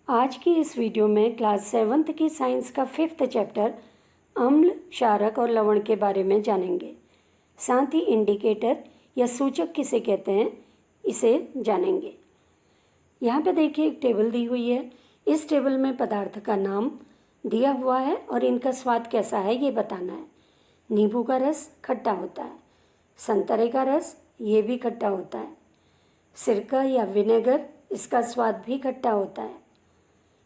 आज की इस वीडियो में क्लास 7th की साइंस का 5th चैप्टर अम्ल, क्षारक और लवण के बारे में जानेंगे। साथ ही इंडिकेटर या सूचक किसे कहते हैं इसे जानेंगे। यहाँ पे देखिए एक टेबल दी हुई है। इस टेबल में पदार्थ का नाम दिया हुआ है और इनका स्वाद कैसा है ये बताना है। नींबू का रस खट्टा होता है, संतरे का रस ये भी खट्टा होता है, सिरका या विनेगर इसका स्वाद भी खट्टा होता है।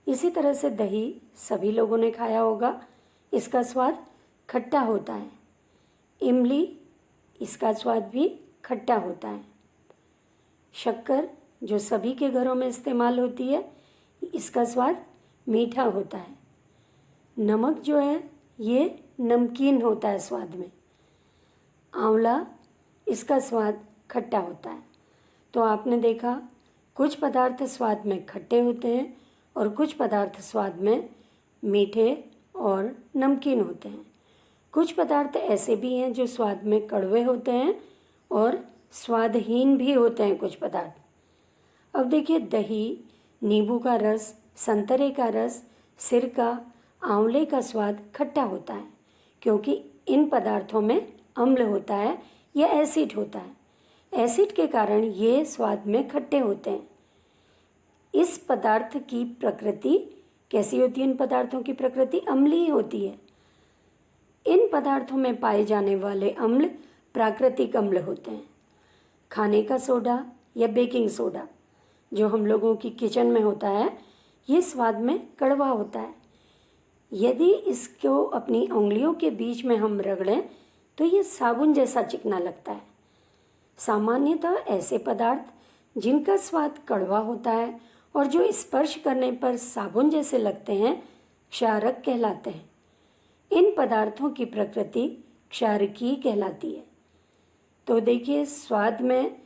इसी तरह से दही सभी लोगों ने खाया होगा, इसका स्वाद खट्टा होता है। इमली इसका स्वाद भी खट्टा होता है। शक्कर जो सभी के घरों में इस्तेमाल होती है, इसका स्वाद मीठा होता है। नमक जो है ये नमकीन होता है स्वाद में। आंवला इसका स्वाद खट्टा होता है। तो आपने देखा कुछ पदार्थ स्वाद में खट्टे होते हैं और कुछ पदार्थ स्वाद में मीठे और नमकीन होते हैं। कुछ पदार्थ ऐसे भी हैं जो स्वाद में कड़वे होते हैं और स्वादहीन भी होते हैं कुछ पदार्थ। अब देखिए दही, नींबू का रस, संतरे का रस, सिरका, आंवले का स्वाद खट्टा होता है क्योंकि इन पदार्थों में अम्ल होता है या एसिड होता है। एसिड के कारण ये स्वाद में खट्टे होते हैं। इस पदार्थ की प्रकृति कैसी होती है? इन पदार्थों की प्रकृति अम्लीय होती है। इन पदार्थों में पाए जाने वाले अम्ल प्राकृतिक अम्ल होते हैं। खाने का सोडा या बेकिंग सोडा जो हम लोगों की किचन में होता है, ये स्वाद में कड़वा होता है। यदि इसको अपनी उंगलियों के बीच में हम रगड़ें तो ये साबुन जैसा चिकना लगता है। सामान्यतः ऐसे पदार्थ जिनका स्वाद कड़वा होता है और जो स्पर्श करने पर साबुन जैसे लगते हैं, क्षारक कहलाते हैं। इन पदार्थों की प्रकृति क्षारकीय कहलाती है। तो देखिए स्वाद में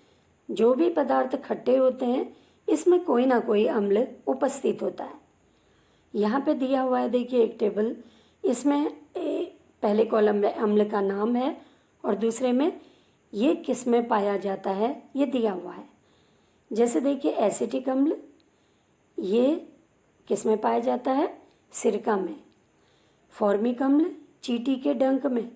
जो भी पदार्थ खट्टे होते हैं, इसमें कोई ना कोई अम्ल उपस्थित होता है। यहाँ पे दिया हुआ है देखिए एक टेबल, इसमें पहले कॉलम में अम्ल का नाम है और दूसरे में ये किस में पाया जाता है ये दिया हुआ है। जैसे देखिए एसिटिक अम्ल ये किस में पाया जाता है? सिरका में। फॉर्मिक अम्ल चींटी के डंक में।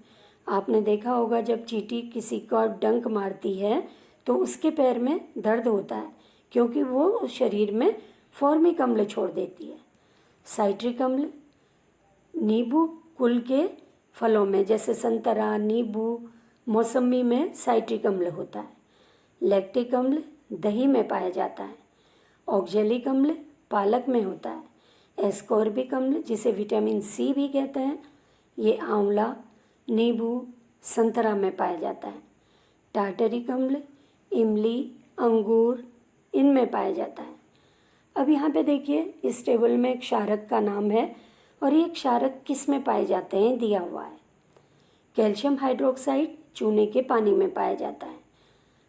आपने देखा होगा जब चींटी किसी को डंक मारती है तो उसके पैर में दर्द होता है क्योंकि वो उस शरीर में फॉर्मिक अम्ल छोड़ देती है। साइट्रिक अम्ल नींबू कुल के फलों में जैसे संतरा, नींबू, मौसमी में साइट्रिक अम्ल होता है। लैक्टिक अम्ल दही में पाया जाता है। ऑक्जेलिक अम्ल पालक में होता है। एस्कॉर्बिक अम्ल जिसे विटामिन सी भी कहते हैं, ये आंवला, नींबू, संतरा में पाया जाता है। टार्टरिक अम्ल इमली, अंगूर इनमें पाया जाता है। अब यहाँ पे देखिए इस टेबल में एक क्षारक का नाम है और ये क्षारक किस में पाए जाते हैं दिया हुआ है। कैल्शियम हाइड्रोक्साइड चूने के पानी में पाया जाता है।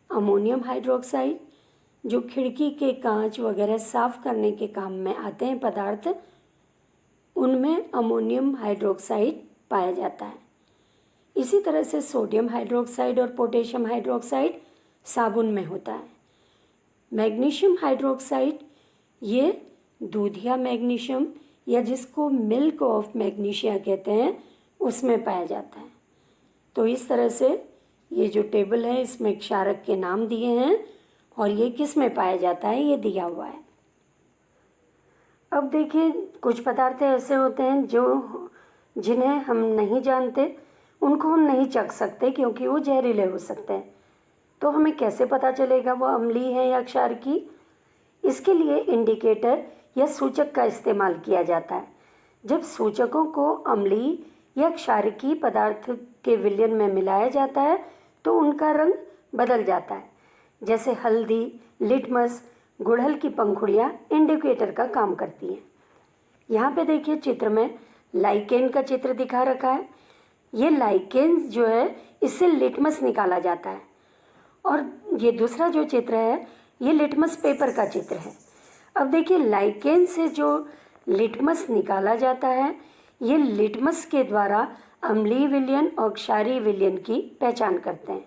अमोनियम हाइड्रोक्साइड जो खिड़की के कांच वगैरह साफ करने के काम में आते हैं पदार्थ, उनमें अमोनियम हाइड्रोक्साइड पाया जाता है। इसी तरह से सोडियम हाइड्रोक्साइड और पोटेशियम हाइड्रोक्साइड साबुन में होता है। मैग्नीशियम हाइड्रोक्साइड ये दूधिया मैग्नीशियम या जिसको मिल्क ऑफ मैग्नीशिया कहते हैं उसमें पाया जाता है। तो इस तरह से ये जो टेबल है इसमें क्षारक के नाम दिए हैं और ये किस में पाया जाता है ये दिया हुआ है। अब देखिए कुछ पदार्थ ऐसे होते हैं जो जिन्हें हम नहीं जानते, उनको हम नहीं चख सकते क्योंकि वो जहरीले हो सकते हैं। तो हमें कैसे पता चलेगा वो अम्लीय है या क्षारकीय? इसके लिए इंडिकेटर या सूचक का इस्तेमाल किया जाता है। जब सूचकों को अम्लीय या क्षारकीय पदार्थ के विलयन में मिलाया जाता है तो उनका रंग बदल जाता है। जैसे हल्दी, लिटमस, गुड़हल की पंखुड़ियाँ इंडिकेटर का काम करती हैं। यहाँ पे देखिए चित्र में लाइकेन का चित्र दिखा रखा है। ये लाइकेन जो है इससे लिटमस निकाला जाता है और ये दूसरा जो चित्र है ये लिटमस पेपर का चित्र है। अब देखिए लाइकेन से जो लिटमस निकाला जाता है, ये लिटमस के द्वारा अम्लीय विलयन और क्षारीय विलयन की पहचान करते हैं।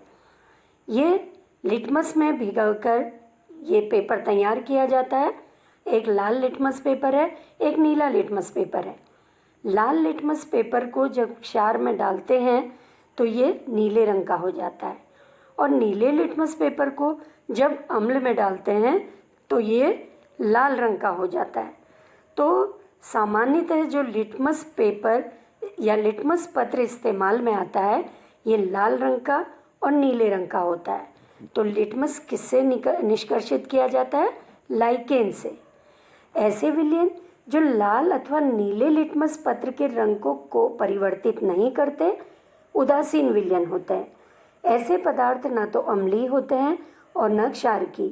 ये लिटमस में भिगोकर ये पेपर तैयार किया जाता है। एक लाल लिटमस पेपर है, एक नीला लिटमस पेपर है। लाल लिटमस पेपर को जब क्षार में डालते हैं तो ये नीले रंग का हो जाता है, और नीले लिटमस पेपर को जब अम्ल में डालते हैं तो ये लाल रंग का हो जाता है। तो सामान्यतः जो लिटमस पेपर या लिटमस पत्र इस्तेमाल में आता है ये लाल रंग का और नीले रंग का होता है। तो लिटमस किससे निष्कर्षित किया जाता है? लाइकेन से। ऐसे विलयन जो लाल अथवा नीले लिटमस पत्र के रंग को परिवर्तित नहीं करते उदासीन विलयन होते हैं। ऐसे पदार्थ ना तो अम्लीय होते हैं और न क्षारकीय।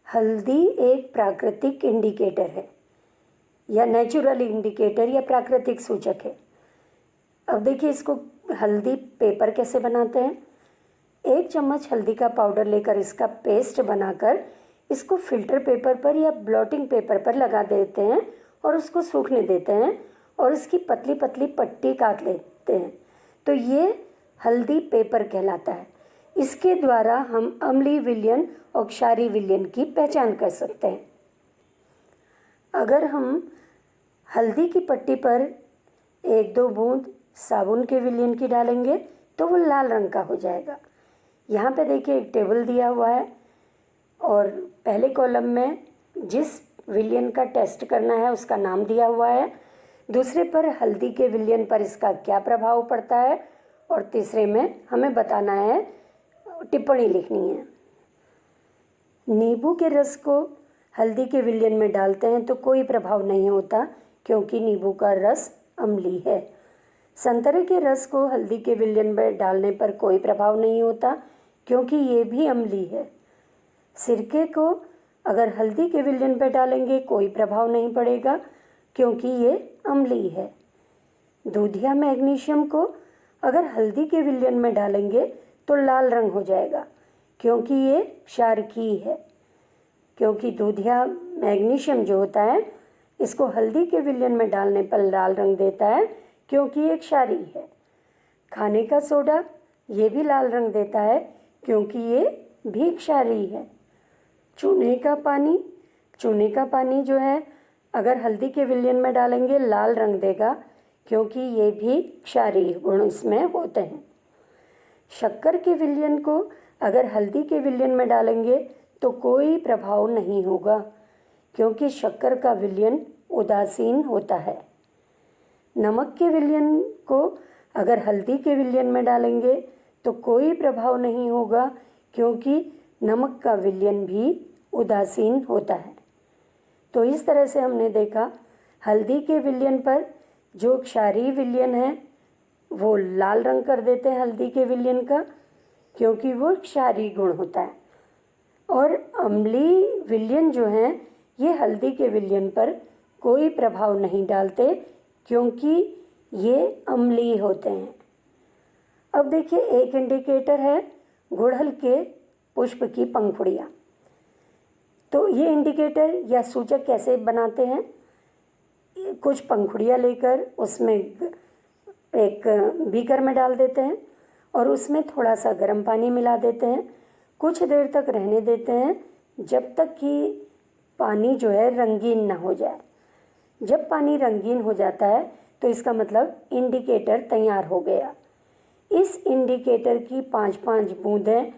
हल्दी एक प्राकृतिक इंडिकेटर है या नेचुरल इंडिकेटर या प्राकृतिक सूचक है। अब देखिए इसको हल्दी पेपर कैसे बनाते हैं। 1 चम्मच हल्दी का पाउडर लेकर इसका पेस्ट बनाकर इसको फिल्टर पेपर पर या ब्लॉटिंग पेपर पर लगा देते हैं और उसको सूखने देते हैं और इसकी पतली पतली पट्टी काट लेते हैं। तो ये हल्दी पेपर कहलाता है। इसके द्वारा हम अम्लीय विलयन और क्षारीय विलयन की पहचान कर सकते हैं। अगर हम हल्दी की पट्टी पर 1-2 बूंद साबुन के विलयन की डालेंगे तो वो लाल रंग का हो जाएगा। यहाँ पे देखिए एक टेबल दिया हुआ है और पहले कॉलम में जिस विलयन का टेस्ट करना है उसका नाम दिया हुआ है, दूसरे पर हल्दी के विलयन पर इसका क्या प्रभाव पड़ता है और तीसरे में हमें बताना है, टिप्पणी लिखनी है। नींबू के रस को हल्दी के विलयन में डालते हैं तो कोई प्रभाव नहीं होता क्योंकि नींबू का रस अम्लीय है। संतरे के रस को हल्दी के विलयन में डालने पर कोई प्रभाव नहीं होता क्योंकि ये भी अम्लीय है। सिरके को अगर हल्दी के विलयन पर डालेंगे कोई प्रभाव नहीं पड़ेगा क्योंकि ये अम्लीय है। दूध या मैग्नीशियम को अगर हल्दी के विलयन में डालेंगे तो लाल रंग हो जाएगा क्योंकि ये क्षारकीय है। क्योंकि दूध या मैग्नीशियम जो होता है इसको हल्दी के विलयन में डालने पर लाल रंग देता है क्योंकि ये क्षारीय है। खाने का सोडा ये भी लाल रंग देता है क्योंकि ये भी क्षारीय है। चूने का पानी जो है अगर हल्दी के विलयन में डालेंगे लाल रंग देगा क्योंकि ये भी क्षारीय गुण इसमें होते हैं। शक्कर के विलयन को अगर हल्दी के विलयन में डालेंगे तो कोई प्रभाव नहीं होगा क्योंकि शक्कर का विलयन उदासीन होता है। नमक के विलयन को अगर हल्दी के विलयन में डालेंगे तो कोई प्रभाव नहीं होगा क्योंकि नमक का विलयन भी उदासीन होता है। तो इस तरह से हमने देखा हल्दी के विलयन पर जो क्षारीय विलयन है वो लाल रंग कर देते हैं हल्दी के विलयन का क्योंकि वो क्षारीय गुण होता है, और अम्लीय विलयन जो हैं ये हल्दी के विलयन पर कोई प्रभाव नहीं डालते क्योंकि ये अम्लीय होते हैं। अब देखिए एक इंडिकेटर है गुड़हल के पुष्प की पंखुड़ियाँ। तो ये इंडिकेटर या सूचक कैसे बनाते हैं? कुछ पंखुड़ियाँ लेकर उसमें एक बीकर में डाल देते हैं और उसमें थोड़ा सा गर्म पानी मिला देते हैं। कुछ देर तक रहने देते हैं जब तक कि पानी जो है रंगीन ना हो जाए। जब पानी रंगीन हो जाता है तो इसका मतलब इंडिकेटर तैयार हो गया। इस इंडिकेटर की 5-5 बूंदें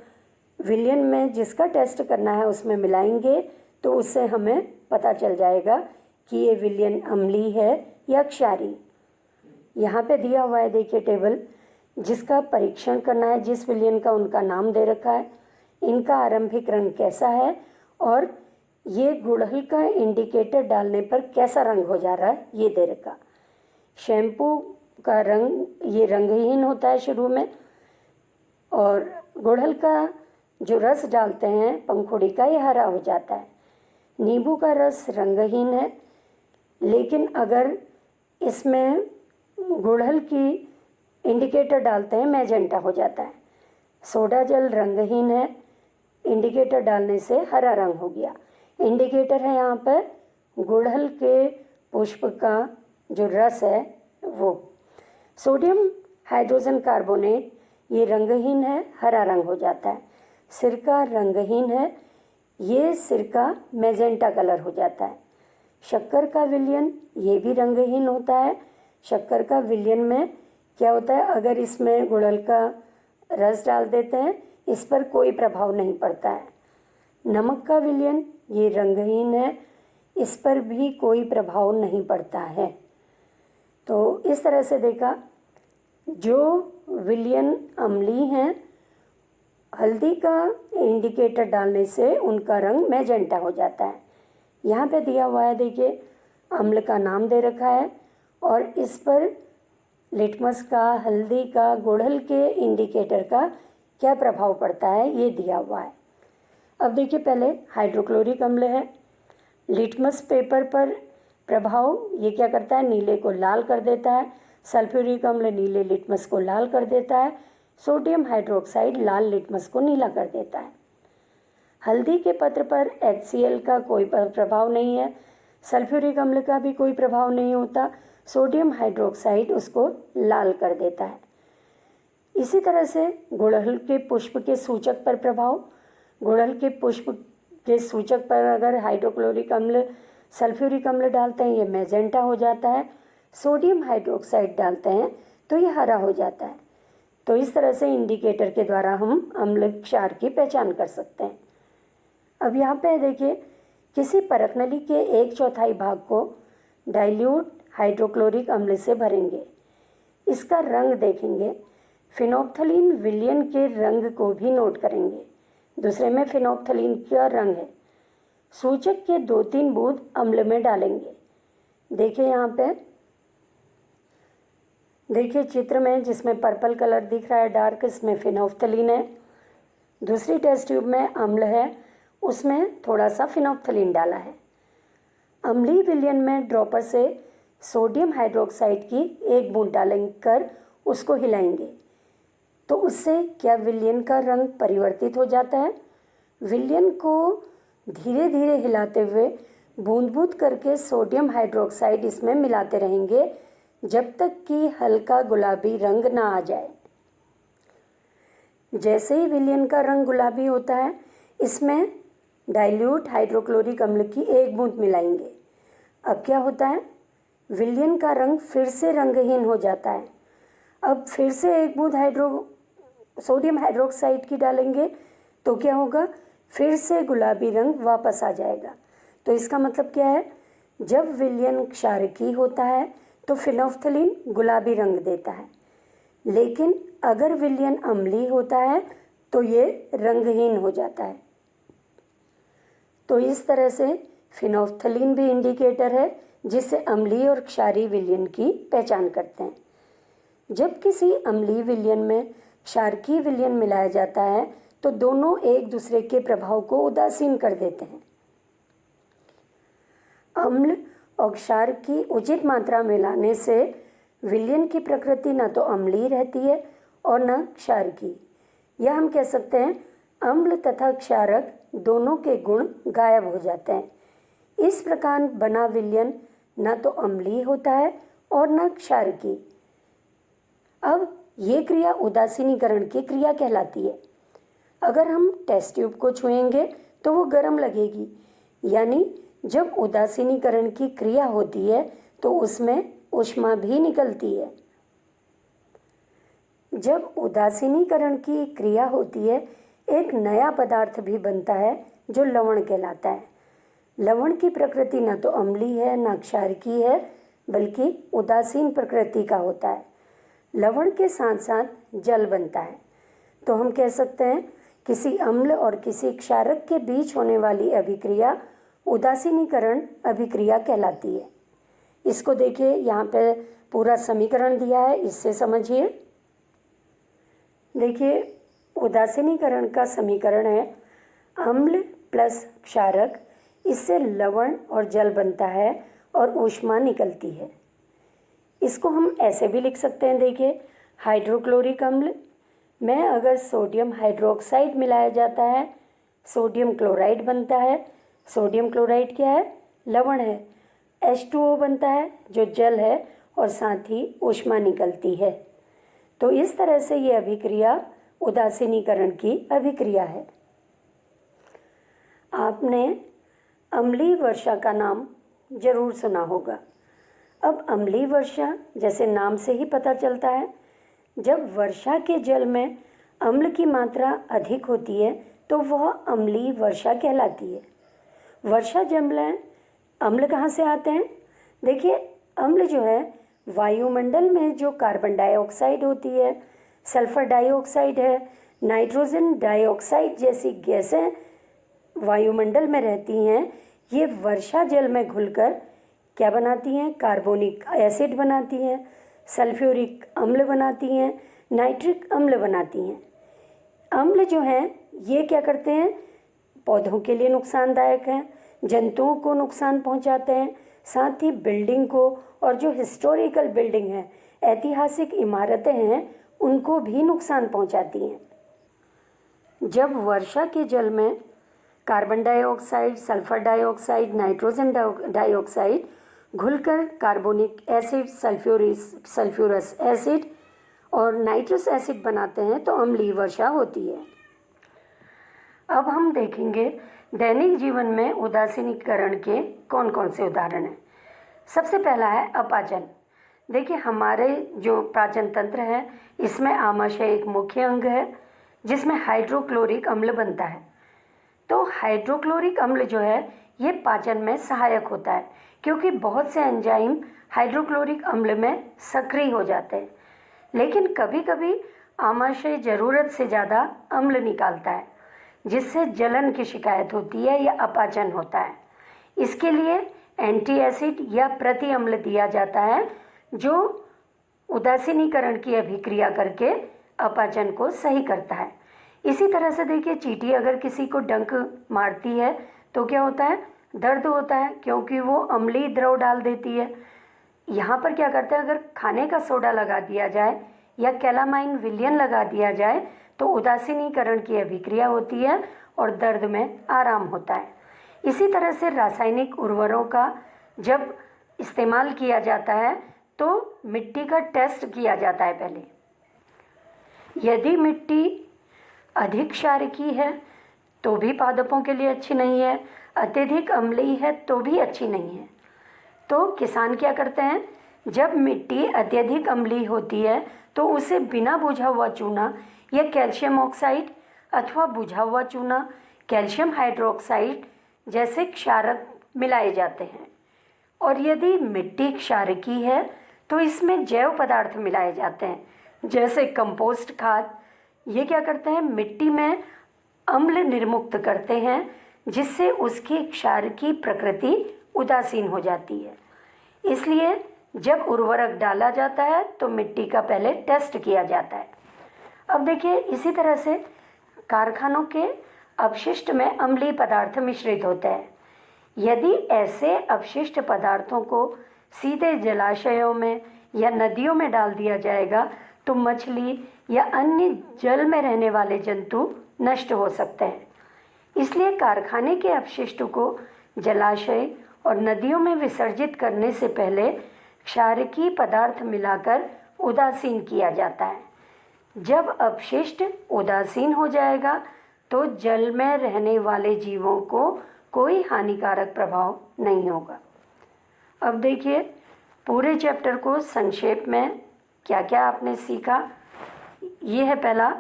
विलयन में जिसका टेस्ट करना है उसमें मिलाएंगे तो उससे हमें पता चल जाएगा कि ये विलयन अम्लीय है या क्षारीय। यहाँ पे दिया हुआ है देखिए टेबल, जिसका परीक्षण करना है, जिस विलयन का उनका नाम दे रखा है, इनका आरंभिक रंग कैसा है और ये गुड़हल का इंडिकेटर डालने पर कैसा रंग हो जा रहा है ये दे रखा। शैम्पू का रंग ये रंगहीन होता है शुरू में, और गुड़हल का जो रस डालते हैं पंखुड़ी का ये हरा हो जाता है। नींबू का रस रंगहीन है, लेकिन अगर इसमें गुड़हल की इंडिकेटर डालते हैं मैजेंटा हो जाता है। सोडा जल रंगहीन है, इंडिकेटर डालने से हरा रंग हो गया। इंडिकेटर है यहाँ पर गुड़हल के पुष्प का जो रस है वो। सोडियम हाइड्रोजन कार्बोनेट ये रंगहीन है, हरा रंग हो जाता है। सिरका रंगहीन है, ये सिरका मैजेंटा कलर हो जाता है। शक्कर का विलयन ये भी रंगहीन होता है। शक्कर का विलयन में क्या होता है, अगर इसमें गुड़हल का रस डाल देते हैं इस पर कोई प्रभाव नहीं पड़ता है। नमक का विलयन ये रंगहीन है, इस पर भी कोई प्रभाव नहीं पड़ता है। तो इस तरह से देखा, जो विलयन अम्लीय हैं हल्दी का इंडिकेटर डालने से उनका रंग मैजेंटा हो जाता है। यहाँ पे दिया हुआ है, देखिए अम्ल का नाम दे रखा है और इस पर लिटमस का, हल्दी का, गुड़हल के इंडिकेटर का क्या प्रभाव पड़ता है ये दिया हुआ है। अब देखिए, पहले हाइड्रोक्लोरिक अम्ल है। लिटमस पेपर पर प्रभाव ये क्या करता है, नीले को लाल कर देता है। सल्फ्यूरिक अम्ल नीले लिटमस को लाल कर देता है। सोडियम हाइड्रोक्साइड लाल लिटमस को नीला कर देता है। हल्दी के पत्र पर HCl का कोई प्रभाव नहीं है। सल्फ्यूरिक अम्ल का भी कोई प्रभाव नहीं होता। सोडियम हाइड्रोक्साइड उसको लाल कर देता है। इसी तरह से गुड़हल के पुष्प के सूचक पर प्रभाव, गुड़हल के पुष्प के सूचक पर अगर हाइड्रोक्लोरिक अम्ल, सल्फ्यूरिक अम्ल डालते हैं ये मैजेंटा हो जाता है। सोडियम हाइड्रोक्साइड डालते हैं तो ये हरा हो जाता है। तो इस तरह से इंडिकेटर के द्वारा हम अम्ल क्षार की पहचान कर सकते हैं। अब यहाँ पे देखिए, किसी परख नली के 1/4 भाग को डाइल्यूट हाइड्रोक्लोरिक अम्ल से भरेंगे। इसका रंग देखेंगे, फिनोप्थलीन विलयन के रंग को भी नोट करेंगे। दूसरे में फिनोप्थलीन का रंग है। सूचक के 2-3 बूंद अम्ल में डालेंगे। देखिए यहाँ पे, देखिए चित्र में जिसमें पर्पल कलर दिख रहा है डार्क, इसमें फिनोप्थलीन है। दूसरी टेस्ट ट्यूब में अम्ल है, उसमें थोड़ा सा फिनोप्थलीन डाला है। अम्लीय विलयन में ड्रॉपर से सोडियम हाइड्रोक्साइड की 1 बूंद डालकर उसको हिलाएंगे तो उससे क्या विलयन का रंग परिवर्तित हो जाता है। विलयन को धीरे धीरे हिलाते हुए बूंद बूंद करके सोडियम हाइड्रोक्साइड इसमें मिलाते रहेंगे जब तक कि हल्का गुलाबी रंग ना आ जाए। जैसे ही विलयन का रंग गुलाबी होता है, इसमें डाइल्यूट हाइड्रोक्लोरिक अम्ल की 1 बूंद मिलाएंगे। अब क्या होता है, विलयन का रंग फिर से रंगहीन हो जाता है। अब फिर से 1 बूंद सोडियम हाइड्रोक्साइड की डालेंगे तो क्या होगा, फिर से गुलाबी रंग वापस आ जाएगा। तो इसका मतलब क्या है, जब विलयन क्षारकीय होता है तो फिनोप्थलीन गुलाबी रंग देता है, लेकिन अगर विलयन अम्लीय होता है तो ये रंगहीन हो जाता है। तो इस तरह से फिनोप्थलीन भी इंडिकेटर है जिससे अम्लीय और क्षारीय विलयन की पहचान करते हैं। जब किसी अम्लीय विलयन में क्षारकीय विलयन मिलाया जाता है तो दोनों एक दूसरे के प्रभाव को उदासीन कर देते हैं। अम्ल और क्षार की उचित मात्रा मिलाने से विलयन की प्रकृति न तो अम्लीय रहती है और न क्षारकीय। या हम कह सकते हैं अम्ल तथा क्षारक दोनों के गुण गायब हो जाते हैं। इस प्रकार बना विलयन न तो अम्लीय होता है और न क्षारकीय। अब ये क्रिया उदासीनीकरण की क्रिया कहलाती है। अगर हम टेस्ट ट्यूब को छुएंगे तो वो गर्म लगेगी, यानी जब उदासीनीकरण की क्रिया होती है तो उसमें ऊष्मा भी निकलती है। जब उदासीनीकरण की क्रिया होती है एक नया पदार्थ भी बनता है जो लवण कहलाता है। लवण की प्रकृति न तो अम्लीय है न क्षारकीय है, बल्कि उदासीन प्रकृति का होता है। लवण के साथ साथ जल बनता है। तो हम कह सकते हैं किसी अम्ल और किसी क्षारक के बीच होने वाली अभिक्रिया उदासीनीकरण अभिक्रिया कहलाती है। इसको देखिए, यहाँ पे पूरा समीकरण दिया है, इससे समझिए। देखिए, उदासीनीकरण का समीकरण है अम्ल प्लस क्षारक, इससे लवण और जल बनता है और ऊष्मा निकलती है। इसको हम ऐसे भी लिख सकते हैं, देखिए हाइड्रोक्लोरिक अम्ल में अगर सोडियम हाइड्रोक्साइड मिलाया जाता है सोडियम क्लोराइड बनता है। सोडियम क्लोराइड क्या है, लवण है। H2O बनता है जो जल है और साथ ही ऊष्मा निकलती है। तो इस तरह से ये अभिक्रिया उदासीनीकरण की अभिक्रिया है। आपने अम्लीय वर्षा का नाम जरूर सुना होगा। अब अम्लीय वर्षा जैसे नाम से ही पता चलता है, जब वर्षा के जल में अम्ल की मात्रा अधिक होती है तो वह अम्लीय वर्षा कहलाती है। वर्षा जल में अम्ल कहाँ से आते हैं? देखिए, अम्ल जो है वायुमंडल में जो कार्बन डाइऑक्साइड होती है, सल्फर डाइऑक्साइड है, नाइट्रोजन डाइऑक्साइड जैसी गैसें वायुमंडल में रहती हैं, ये वर्षा जल में घुलकर क्या बनाती हैं? कार्बोनिक एसिड बनाती हैं, सल्फ्यूरिक अम्ल बनाती हैं, नाइट्रिक अम्ल बनाती हैं। अम्ल जो हैं ये क्या करते हैं? पौधों के लिए नुकसानदायक हैं, जंतुओं को नुकसान पहुंचाते हैं, साथ ही बिल्डिंग को और जो हिस्टोरिकल बिल्डिंग है, ऐतिहासिक इमारतें हैं, उनको भी नुकसान पहुंचाती हैं। जब वर्षा के जल में carbon dioxide, sulphur dioxide, nitrogen dioxide घुलकर कार्बोनिक एसिड, सल्फ्यूरस एसिड और नाइट्रस एसिड बनाते हैं तो अम्लीय वर्षा होती है। अब हम देखेंगे दैनिक जीवन में उदासीनीकरण के कौन कौन से उदाहरण हैं। सबसे पहला है अपाचन। देखिए, हमारे जो पाचन तंत्र है इसमें आमाशय एक मुख्य अंग है जिसमें हाइड्रोक्लोरिक अम्ल बनता है। तो हाइड्रोक्लोरिक अम्ल जो है ये पाचन में सहायक होता है क्योंकि बहुत से एंजाइम हाइड्रोक्लोरिक अम्ल में सक्रिय हो जाते हैं। लेकिन कभी कभी आमाशय ज़रूरत से ज़्यादा अम्ल निकालता है जिससे जलन की शिकायत होती है या अपाचन होता है। इसके लिए एंटी एसिड या प्रति अम्ल दिया जाता है जो उदासीनीकरण की अभिक्रिया करके अपाचन को सही करता है। इसी तरह से देखिए, चींटी अगर किसी को डंक मारती है तो क्या होता है? दर्द होता है क्योंकि वो अम्लीय द्रव डाल देती है। यहाँ पर क्या करते हैं, अगर खाने का सोडा लगा दिया जाए या कैलामाइन विलयन लगा दिया जाए तो उदासीनीकरण की अभिक्रिया होती है और दर्द में आराम होता है। इसी तरह से रासायनिक उर्वरकों का जब इस्तेमाल किया जाता है तो मिट्टी का टेस्ट किया जाता है पहले। यदि मिट्टी अधिक क्षारकीय है तो भी पादपों के लिए अच्छी नहीं है, अत्यधिक अम्लीय है तो भी अच्छी नहीं है। तो किसान क्या करते हैं, जब मिट्टी अत्यधिक अम्लीय होती है तो उसे बिना बुझा हुआ चूना या कैल्शियम ऑक्साइड अथवा बुझा हुआ चूना, कैल्शियम हाइड्रोक्साइड जैसे क्षारक मिलाए जाते हैं। और यदि मिट्टी क्षारकीय है तो इसमें जैव पदार्थ मिलाए जाते हैं जैसे कंपोस्ट खाद। ये क्या करते हैं, मिट्टी में अम्ल निर्मुक्त करते हैं जिससे उसकी क्षारकीय प्रकृति उदासीन हो जाती है। इसलिए जब उर्वरक डाला जाता है तो मिट्टी का पहले टेस्ट किया जाता है। अब देखिए, इसी तरह से कारखानों के अपशिष्ट में अम्लीय पदार्थ मिश्रित होते हैं। यदि ऐसे अपशिष्ट पदार्थों को सीधे जलाशयों में या नदियों में डाल दिया जाएगा तो मछली या अन्य जल में रहने वाले जंतु नष्ट हो सकते हैं। इसलिए कारखाने के अपशिष्ट को जलाशय और नदियों में विसर्जित करने से पहले क्षारकीय पदार्थ मिलाकर उदासीन किया जाता है। जब अपशिष्ट उदासीन हो जाएगा तो जल में रहने वाले जीवों को कोई हानिकारक प्रभाव नहीं होगा। अब देखिए, पूरे चैप्टर को संक्षेप में क्या क्या आपने सीखा। ये है पहला,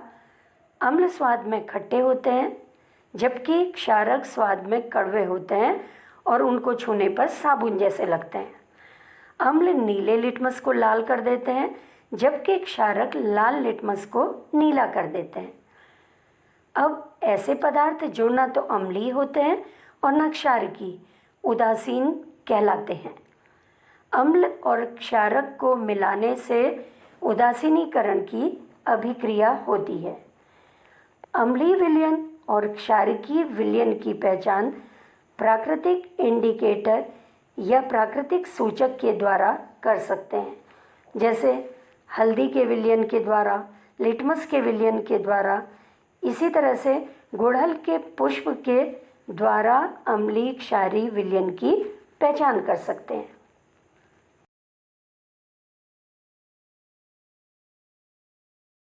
अम्ल स्वाद में खट्टे होते हैं जबकि क्षारक स्वाद में कड़वे होते हैं और उनको छूने पर साबुन जैसे लगते हैं। अम्ल नीले लिटमस को लाल कर देते हैं जबकि क्षारक लाल लिटमस को नीला कर देते हैं। अब ऐसे पदार्थ जो ना तो अम्लीय होते हैं और न क्षारकीय, उदासीन कहलाते हैं। अम्ल और क्षारक को मिलाने से उदासीनीकरण की अभिक्रिया होती है। अम्लीय विलयन और क्षारकीय विलयन की पहचान प्राकृतिक इंडिकेटर या प्राकृतिक सूचक के द्वारा कर सकते हैं, जैसे हल्दी के विलयन के द्वारा, लिटमस के विलयन के द्वारा। इसी तरह से गुड़हल के पुष्प के द्वारा अम्लीय क्षारीय विलयन की पहचान कर सकते हैं।